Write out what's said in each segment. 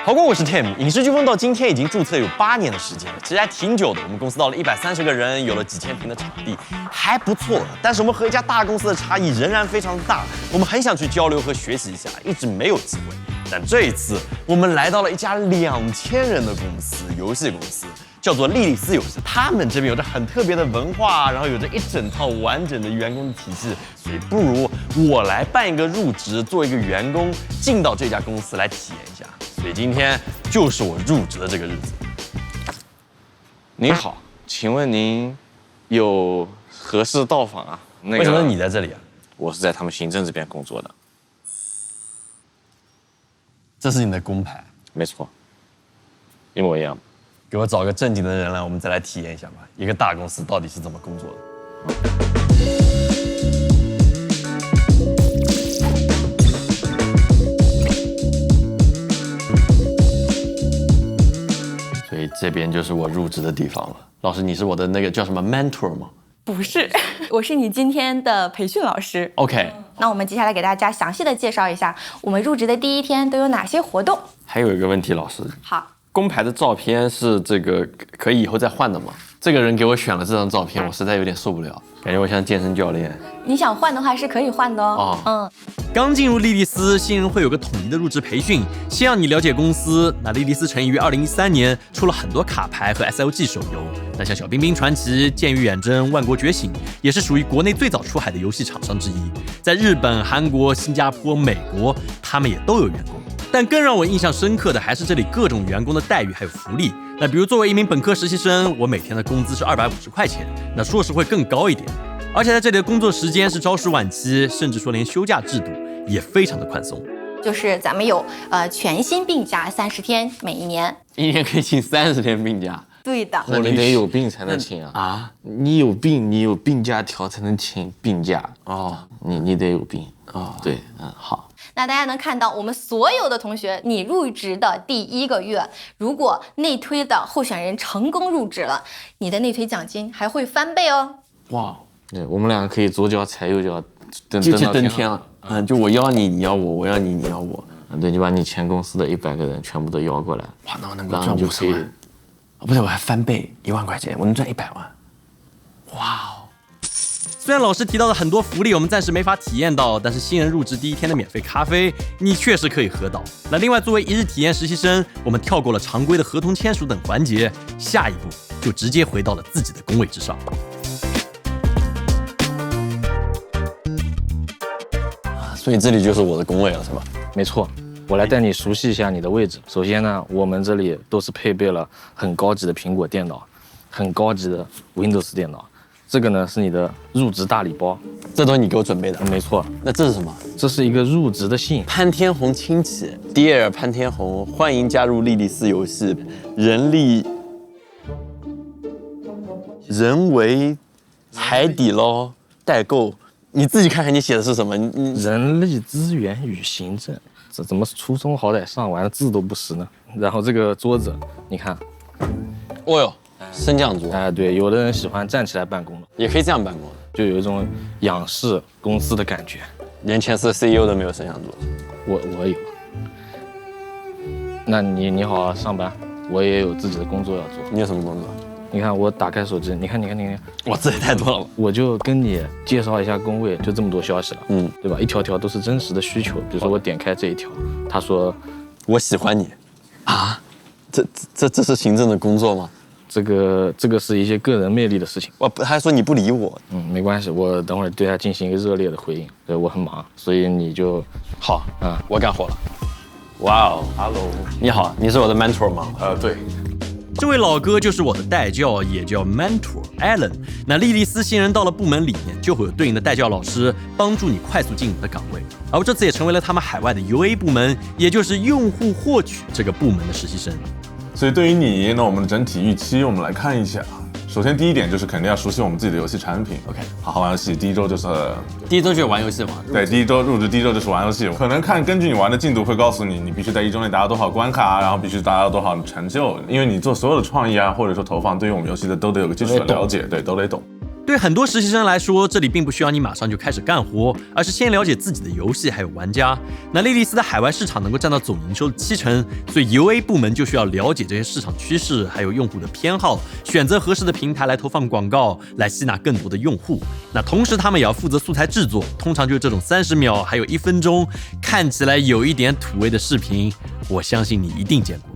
好过我是 Tim， 影视飓风到今天已经注册有8年的时间了，其实还挺久的。我们公司到了130个人，有了几千平的场地，还不错。但是我们和一家大公司的差异仍然非常大，我们很想去交流和学习一下，一直没有机会。但这一次，我们来到了一家2000人的公司，游戏公司。叫做莉莉丝游戏，他们这边有着很特别的文化，然后有着一整套完整的员工的体系，所以不如我来办一个入职，做一个员工，进到这家公司来体验一下。所以今天就是我入职的这个日子。您好，请问您有何事到访啊？为什么你在这里啊？我是在他们行政这边工作的。这是你的工牌？没错，一模一样。给我找个正经的人来，我们再来体验一下吧，一个大公司到底是怎么工作的。所以这边就是我入职的地方了。老师，你是我的那个叫什么 mentor 吗？不是，我是你今天的培训老师。OK， 那我们接下来给大家详细的介绍一下我们入职的第一天都有哪些活动。还有一个问题，老师。好。工牌的照片是这个可以以后再换的吗？这个人给我选了这张照片，我实在有点受不了，感觉我像健身教练。你想换的话是可以换的哦。刚进入莉莉丝，新人会有个统一的入职培训，先让你了解公司。那莉莉丝成立于2013年，出了很多卡牌和 SLG 手游。那像小冰冰传奇、剑域远征、万国觉醒，也是属于国内最早出海的游戏厂商之一。在日本、韩国、新加坡、美国，他们也都有员工。但更让我印象深刻的还是这里各种员工的待遇还有福利。那比如作为一名本科实习生，我每天的工资是250块钱，那硕士会更高一点。而且在这里的工作时间是朝十晚七，甚至说连休假制度也非常的宽松。就是咱们有全薪病假30天，每一年可以请30天病假。对的。那你得有病才能请啊！你有病，你有病假条才能请病假哦。你得有病哦。对，好。那大家能看到，我们所有的同学，你入职的第1个月，如果内推的候选人成功入职了，你的内推奖金还会翻倍哦。哇，对，我们两个可以左脚踩右脚，就去登天了。就我邀你，你邀我；我邀你，你邀我。对，你把你前公司的100个人全部都邀过来，哇，那我能够赚50万。不对，我还翻倍1万块钱，我能赚100万。哇哦！虽然老师提到的很多福利我们暂时没法体验到，但是新人入职第1天的免费咖啡，你确实可以喝到。那另外，作为1日体验实习生，我们跳过了常规的合同签署等环节，下一步就直接回到了自己的工位之上。所以这里就是我的工位了，是吧？没错。我来带你熟悉一下你的位置。首先呢，我们这里都是配备了很高级的苹果电脑，很高级的 Windows 电脑。这个呢是你的入职大礼包，这都是你给我准备的。没错。那这是什么？这是一个入职的信。潘天红亲戚 ，Dear 潘天红，欢迎加入莉莉丝游戏，人为海底捞代购。你自己看看你写的是什么？人力资源与行政，这怎么初中好歹上完字都不识呢？然后这个桌子，你看，哦哟，升降桌。对，有的人喜欢站起来办公的，也可以这样办公，就有一种仰视公司的感觉。连前司 CEO 都没有升降桌，我有。那你好好上班，我也有自己的工作要做。你有什么工作？你看我打开手机，你看，哇，这也太多了吧！我就跟你介绍一下工位，就这么多消息了，对吧？一条条都是真实的需求。比如说我点开这一条，他说我喜欢你啊，这是行政的工作吗？这个是一些个人魅力的事情。他还说你不理我，没关系，我等会儿对他进行一个热烈的回应。对，我很忙，所以你就好，我干活了。哇哦 ，Hello， 你好，你是我的 mentor 吗？对。这位老哥就是我的代教，也叫 mentor Alan。那莉莉丝新人到了部门里面，就会有对应的代教老师帮助你快速进入的岗位。而我这次也成为了他们海外的 UA 部门，也就是用户获取这个部门的实习生。所以对于你呢，我们的整体预期，我们来看一下。首先第一点就是肯定要熟悉我们自己的游戏产品 ，OK， 好好玩游戏。第一周就是玩游戏嘛，对，入职第一周就是玩游戏。可能根据你玩的进度会告诉你，你必须在1周内达到多少关卡，然后必须达到多少成就。因为你做所有的创意啊，或者说投放，对于我们游戏的都得有个基础的了解，对，都得懂。对很多实习生来说，这里并不需要你马上就开始干活，而是先了解自己的游戏还有玩家。那莉莉丝的海外市场能够占到总营收的70%，所以 UA 部门就需要了解这些市场趋势，还有用户的偏好，选择合适的平台来投放广告，来吸纳更多的用户。那同时他们也要负责素材制作，通常就是这种30秒还有1分钟，看起来有一点土味的视频，我相信你一定见过。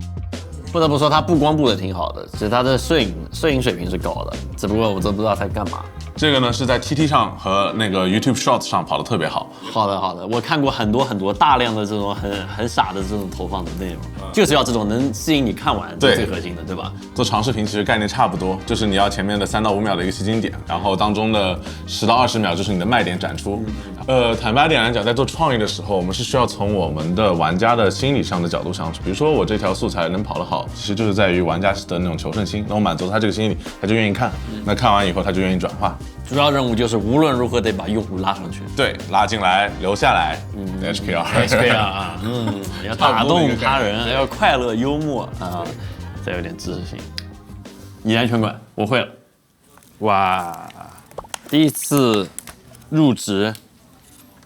不得不说，他布光布的挺好的，其实他的摄影水平是高的，只不过我都不知道他干嘛。这个呢是在 TT 上和那个 YouTube Shorts 上跑得特别好。好的，我看过很多大量的这种很傻的这种投放的内容，就是要这种能吸引你看完，这是最核心的，对吧？做长视频其实概念差不多，就是你要前面的3到5秒的一个吸睛点，然后当中的10到20秒就是你的卖点展出。坦白点来讲，在做创意的时候，我们是需要从我们的玩家的心理上的角度上去。比如说我这条素材能跑得好，其实就是在于玩家的那种求胜心，那我满足他这个心理，他就愿意看。那看完以后，他就愿意转化。主要任务就是无论如何得把用户拉上去，对，拉进来，留下来，HKR 啊，要打动他人，要快乐幽默啊，再有点知识性。以安全馆我会了，哇，第一次入职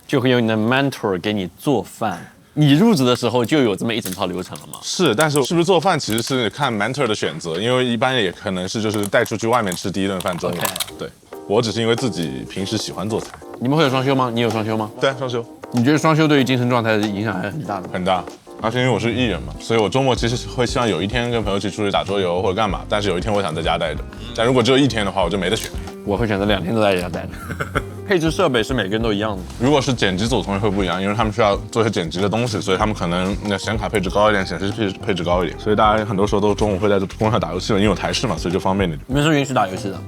就会有你的 mentor 给你做饭。你入职的时候就有这么一整套流程了吗？是，但是是不是做饭其实是看 mentor 的选择，因为一般也可能是就是带出去外面吃第一顿饭中午。对，我只是因为自己平时喜欢做菜。你们会有双休吗？你有双休吗？对，双休。你觉得双休对于精神状态的影响还是很大的？很大，而且因为我是艺人嘛，所以我周末其实会希望有一天跟朋友一起出去打桌游或者干嘛，但是有一天我想在家待着。但如果只有1天的话，我就没得选。我会选择2天都在家待着。配置设备是每个人都一样的。如果是剪辑组同学会不一样，因为他们需要做一些剪辑的东西，所以他们可能那显卡配置高一点，显示配置高一点，所以大家很多时候都中午会在工上打游戏了，因为有台式嘛，所以就方便点。你们是允许打游戏的？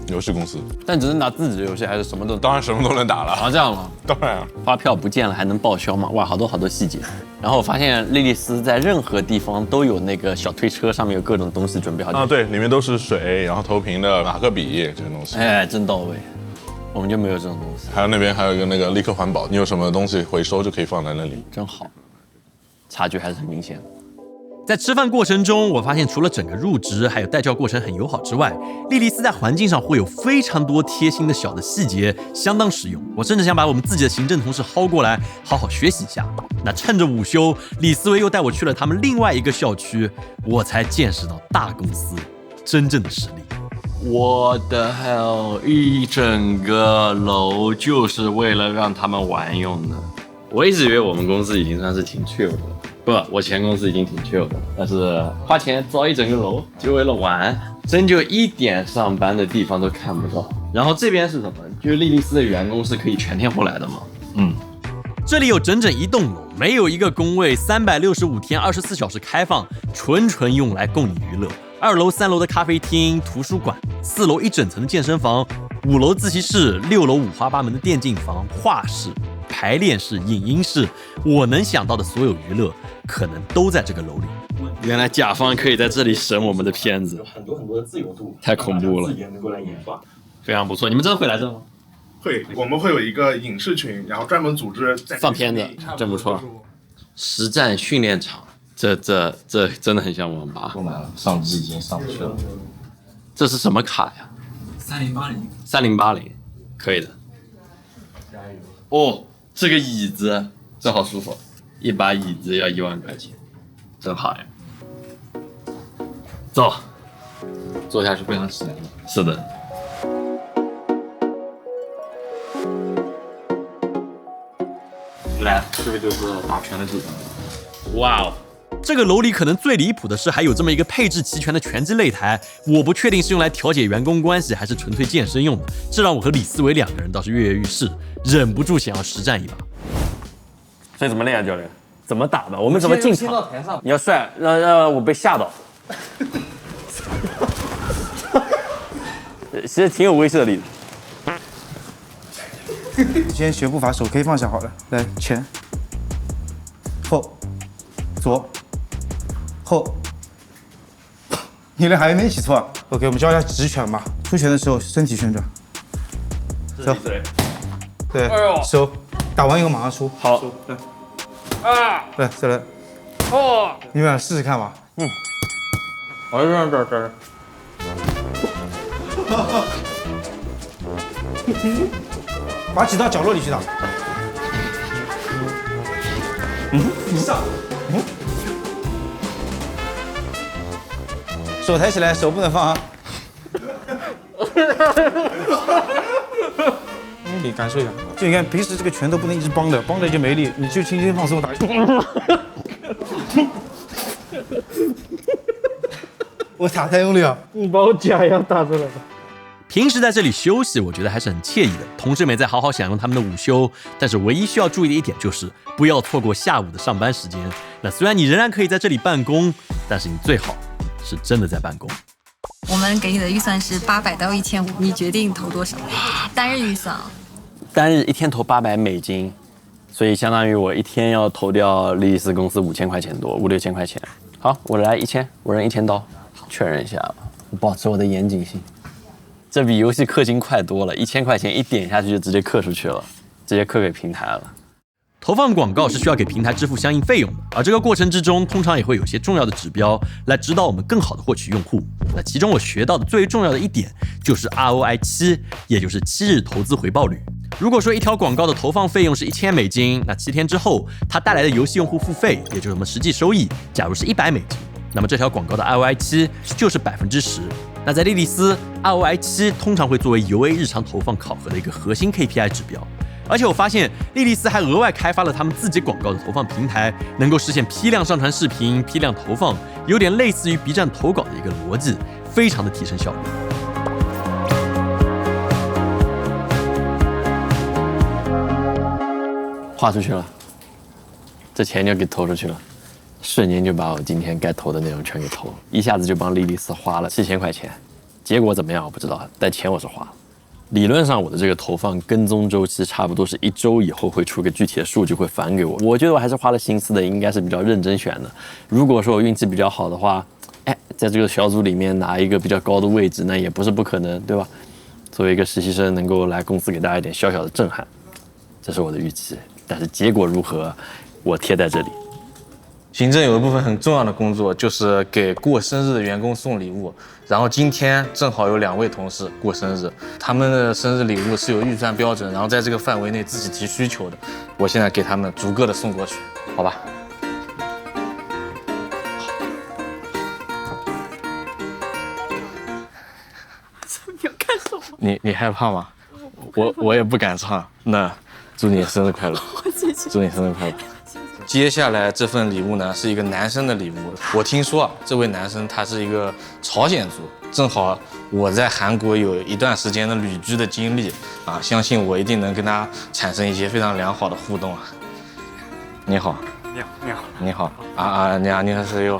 游戏公司，但只能打自己的游戏，还是什么都？当然什么都能打了。啊，这样吗？当然啊。发票不见了还能报销吗？哇，好多细节。然后我发现莉莉丝在任何地方都有那个小推车，上面有各种东西准备好。啊，对，里面都是水，然后投屏的马克笔这些东西。哎，真到位。我们就没有这种东西。还有那边还有一个那个立刻环保，你有什么东西回收就可以放在那里。真好，差距还是很明显的。在吃饭过程中，我发现除了整个入职还有带教过程很友好之外，莉莉丝在环境上会有非常多贴心的小的细节，相当实用。我甚至想把我们自己的行政同事薅过来，好好学习一下。那趁着午休，李思维又带我去了他们另外一个校区，我才见识到大公司真正的实力。我的 hell， 一整个楼就是为了让他们玩用的。我一直以为我们公司已经算是挺 chill 的了，不，我前公司已经挺 chill 的，但是花钱造一整个楼就为了玩，真就1点上班的地方都看不到。然后这边是什么？就是莉莉丝的员工是可以全天候来的吗？这里有整整1栋楼，没有一个工位，365天24小时开放，纯用来供你娱乐。2楼、3楼的咖啡厅、图书馆，4楼一整层的健身房，5楼自习室，6楼5花8门的电竞房、画室、排练室、影音室，我能想到的所有娱乐，可能都在这个楼里。原来甲方可以在这里审我们的片子，很多的自由度，太恐怖了，自己能够来研发。非常不错。你们真的会来这吗？会，我们会有一个影视群，然后专门组织放片子，真不错。实战训练场，这真的很像网吧。不买了，上机已经上不去了。这是什么卡呀？3080，可以的。哦，这个椅子真好舒服，一把椅子要1万块钱，真好呀。走，坐下去非常实用。是的。来，这个就是打拳的地方。哇哦！这个楼里可能最离谱的是，还有这么一个配置齐全的拳击擂台，我不确定是用来调解员工关系，还是纯粹健身用的。这让我和李思维2个人倒是跃跃欲试，忍不住想要实战一把。所以怎么练啊，教练？怎么打的？我们怎么进场？你要帅，让我被吓到。其实挺有威慑力的。先学步伐，手可以放下好了。来，前、后、左、后。你俩还有没有一起错？OK， 我们教一下直拳吧。出拳的时候身体旋转。走。对，收。打完以后马上出。好。对。对，再来。你们俩试试看吧。这。把挤到角落里去打。上。手抬起来，手不能放啊。你感受一下，就你看平时这个拳头不能一直绷着，绷着就没力，你就轻轻放松打。我打太用力了，你把我假牙打出来了。平时在这里休息，我觉得还是很惬意的。同事们在好好享用他们的午休，但是唯一需要注意的一点就是不要错过下午的上班时间。那虽然你仍然可以在这里办公，但是你最好是真的在办公。我们给你的预算是800到1500，你决定投多少？单日预算啊？单日一天投800美金，所以相当于我一天要投掉莉莉丝公司5000块钱多，5、6千块钱。好，我来1000，我扔1000刀，确认一下，我保持我的严谨性。这比游戏氪金快多了，1000块钱一点下去就直接氪出去了，直接氪给平台了。投放广告是需要给平台支付相应费用的，而这个过程之中，通常也会有些重要的指标来指导我们更好的获取用户。那其中我学到的最重要的一点就是 ROI 7，也就是7日投资回报率。如果说一条广告的投放费用是1000美金，那7天之后它带来的游戏用户付费，也就是我们实际收益，假如是100美金，那么这条广告的 ROI 7就是10%。那在莉莉丝 ROI 7通常会作为 UA 日常投放考核的一个核心 KPI 指标。而且我发现莉莉丝还额外开发了他们自己广告的投放平台，能够实现批量上传视频、批量投放，有点类似于 B 站投稿的一个逻辑，非常的提升效率。花出去了，这钱就给投出去了，瞬间就把我今天该投的内容全给投了，一下子就帮莉莉丝花了7000块钱，结果怎么样我不知道，但钱我是花了。理论上我的这个投放跟踪周期差不多是1周以后会出个具体的数据会返给我，我觉得我还是花了心思的，应该是比较认真选的。如果说我运气比较好的话，在这个小组里面拿一个比较高的位置，那也不是不可能，对吧？作为一个实习生，能够来公司给大家一点小小的震撼，这是我的预期。但是结果如何，我贴在这里。行政有一部分很重要的工作就是给过生日的员工送礼物，然后今天正好有2位同事过生日，他们的生日礼物是有预算标准，然后在这个范围内自己提需求的，我现在给他们逐个的送过去，好吧？你要干什么？你害怕吗？我也不敢唱，那祝你生日快乐，祝你生日快乐。接下来这份礼物呢是一个男生的礼物，我听说啊，这位男生他是一个朝鲜族，正好我在韩国有一段时间的旅居的经历啊，相信我一定能跟他产生一些非常良好的互动啊。你好，你好안녕하세요。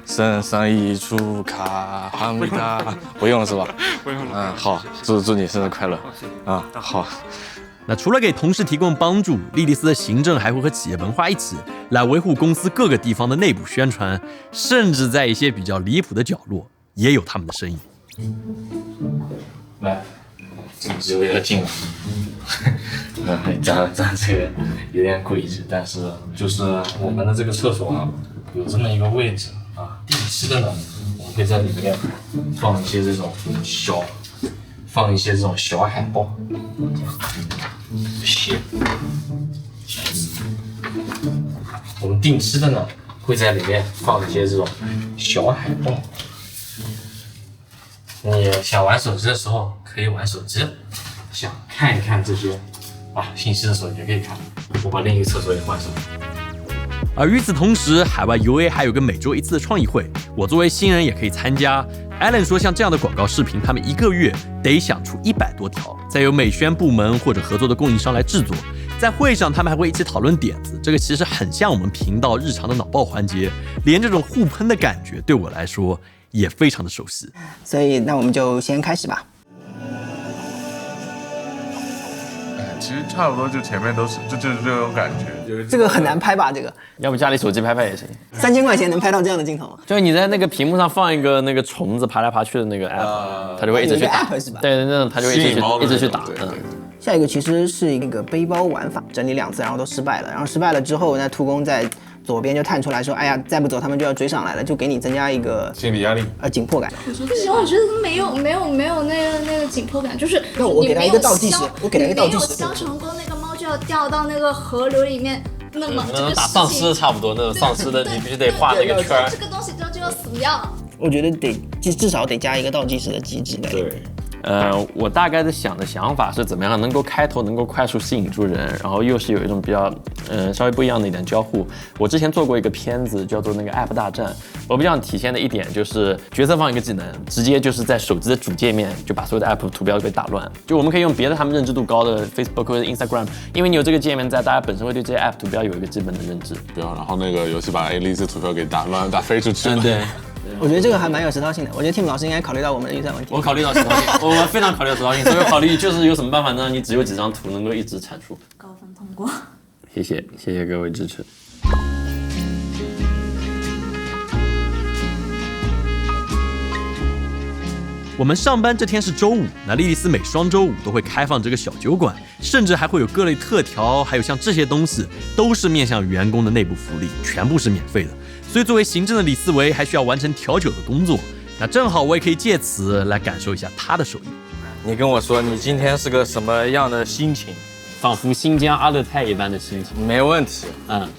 生意축하합니다。不用是吧？不用了。好，祝你生日快乐。好。那除了给同事提供帮助，莉莉丝的行政还会和企业文化一起来维护公司各个地方的内部宣传，甚至在一些比较离谱的角落也有他们的身影。来，这只有点近了。咱这个有点诡异，但是就是我们的这个厕所啊，有这么一个位置啊，定期的呢，我们会在里面放一些这种小海报，我们定期的呢会在里面放一些这种小海报。你想玩手机的时候可以玩手机，想看一看这些信息的时候也可以看。我把另一个厕所也换上。而与此同时，海外 UA 还有个每周1次的创意会，我作为新人也可以参加。Allen 说，像这样的广告视频，他们1个月得想出100多条，再由美宣部门或者合作的供应商来制作。在会上，他们还会一起讨论点子，这个其实很像我们频道日常的脑爆环节，连这种互喷的感觉对我来说也非常的熟悉。所以，那我们就先开始吧。其实差不多，就前面都是就是这种感觉。这个很难拍吧？这个要不家里手机拍拍也行。3000块钱能拍到这样的镜头吗？就是你在那个屏幕上放一个那个虫子爬来爬去的那个 app， 它就会一直去打。app 是吧？对，那种它就会一直去打。下一个其实是一个背包玩法，整理2次，然后都失败了。然后失败了之后，那图工在左边就探出来说，哎呀，再不走他们就要追上来了，就给你增加一个心理压力，紧迫感。不行，我觉得没有那个紧迫感，就是那我给他一个倒计时，我给他一个倒计时，没有消成功，那个猫就要掉到那个河流里面。那么这个打丧尸差不多，那种丧尸的你必须得画那个圈，这个东西就要死掉。我觉得至少得加一个倒计时的机制在里面。对。我大概的想法是怎么样能够开头能够快速吸引住人，然后又是有一种比较稍微不一样的一点交互。我之前做过一个片子叫做那个 App 大战，我比较想体现的一点就是角色放一个技能，直接就是在手机的主界面就把所有的 App 图标给打乱。就我们可以用别的他们认知度高的 Facebook 或者 Instagram， 因为你有这个界面在，大家本身会对这些 App 图标有一个基本的认知。不要，然后那个游戏把 A 丽丝图标给打乱，打飞出去了。对。我觉得这个还蛮有实操性的，我觉得 Tim 老师应该考虑到我们的预算问题。我考虑到实操性，我非常考虑到实操性，所以我考虑就是有什么办法能让你只有几张图能够一直产出。高分通过。谢谢各位支持。我们上班这天是周五，那莉莉丝每双周五都会开放这个小酒馆，甚至还会有各类特调，还有像这些东西都是面向员工的内部福利，全部是免费的。所以作为行政的李思维还需要完成调酒的工作，那正好我也可以借此来感受一下他的手艺。你跟我说你今天是个什么样的心情？仿佛新疆阿勒泰一般的心情。没问题。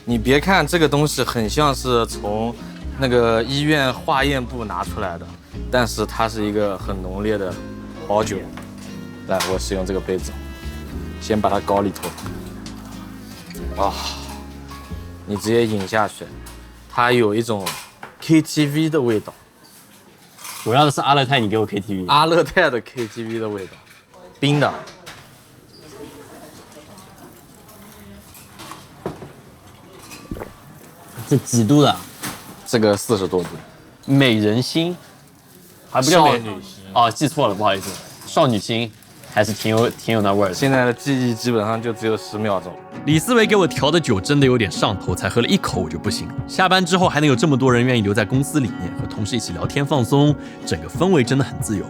你别看这个东西很像是从那个医院化验部拿出来的，但是它是一个很浓烈的好酒。来，我使用这个杯子，先把它搞里头。你直接饮下去，它有一种 KTV 的味道。我要的是阿勒泰，你给我 KTV。阿勒泰的 KTV 的味道，冰的。这几度的？这个40多度。美人心，还不叫美女心哦，记错了，不好意思，少女心。还是挺有那味儿的。现在的记忆基本上就只有10秒钟。李思维给我调的酒真的有点上头，才喝了1口我就不行了。下班之后还能有这么多人愿意留在公司里面和同事一起聊天放松，整个氛围真的很自由。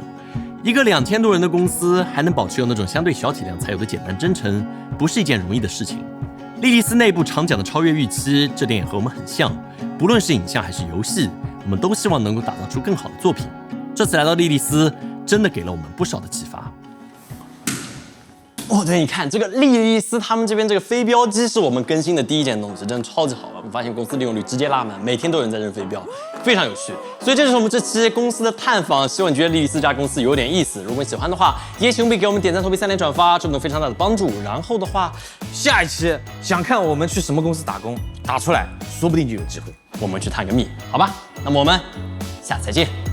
一个2000多人的公司还能保持有那种相对小体量才有的简单真诚，不是一件容易的事情。莉莉丝内部常讲的超越预期，这点也和我们很像。不论是影像还是游戏，我们都希望能够打造出更好的作品。这次来到莉莉丝，真的给了我们不少的启发。哦，对，你看这个莉莉丝他们这边这个飞镖机是我们更新的第一件东西，真的超级好玩。我们发现公司利用率直接拉满，每天都有人在扔飞镖，非常有趣。所以这就是我们这期公司的探访，希望你觉得莉莉丝这家公司有点意思。如果你喜欢的话，也请务必给我们点赞、投币、3连转发，这种非常大的帮助。然后的话，下一期想看我们去什么公司打工，打出来，说不定就有机会。我们去探个秘，好吧？那么我们下次再见。